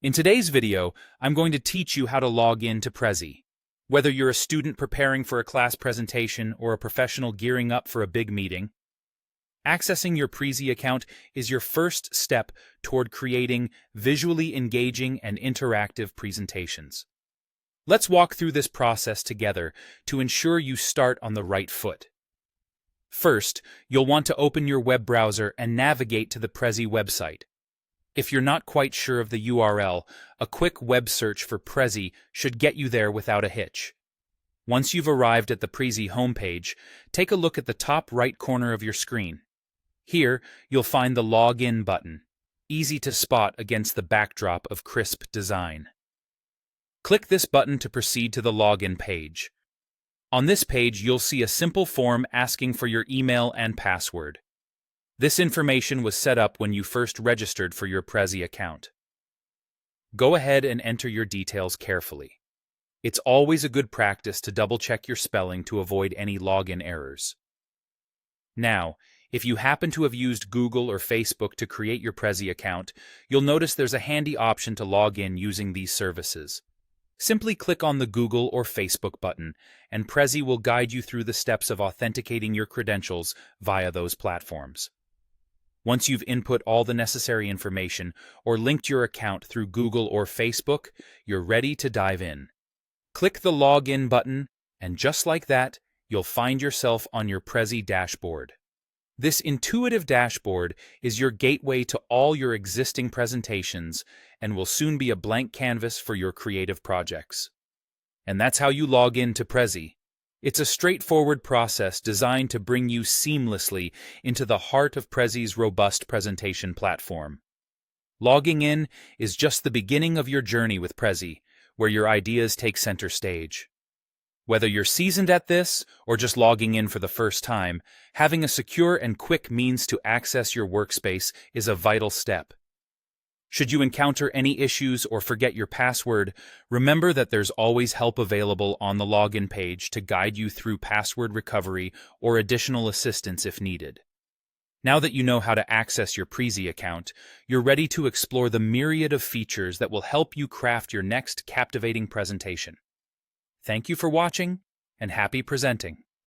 In today's video, I'm going to teach you how to log in to Prezi. Whether you're a student preparing for a class presentation or a professional gearing up for a big meeting, accessing your Prezi account is your first step toward creating visually engaging and interactive presentations. Let's walk through this process together to ensure you start on the right foot. First, you'll want to open your web browser and navigate to the Prezi website. If you're not quite sure of the URL, a quick web search for Prezi should get you there without a hitch. Once you've arrived at the Prezi homepage, take a look at the top right corner of your screen. Here, you'll find the Login button, easy to spot against the backdrop of crisp design. Click this button to proceed to the login page. On this page, you'll see a simple form asking for your email and password. This information was set up when you first registered for your Prezi account. Go ahead and enter your details carefully. It's always a good practice to double-check your spelling to avoid any login errors. Now, if you happen to have used Google or Facebook to create your Prezi account, you'll notice there's a handy option to log in using these services. Simply click on the Google or Facebook button, and Prezi will guide you through the steps of authenticating your credentials via those platforms. Once you've input all the necessary information or linked your account through Google or Facebook, you're ready to dive in. Click the Login button, and just like that, you'll find yourself on your Prezi dashboard. This intuitive dashboard is your gateway to all your existing presentations and will soon be a blank canvas for your creative projects. And that's how you log in to Prezi. It's a straightforward process designed to bring you seamlessly into the heart of Prezi's robust presentation platform. Logging in is just the beginning of your journey with Prezi, where your ideas take center stage. Whether you're seasoned at this or just logging in for the first time, having a secure and quick means to access your workspace is a vital step. Should you encounter any issues or forget your password, remember that there's always help available on the login page to guide you through password recovery or additional assistance if needed. Now that you know how to access your Prezi account, you're ready to explore the myriad of features that will help you craft your next captivating presentation. Thank you for watching, and happy presenting.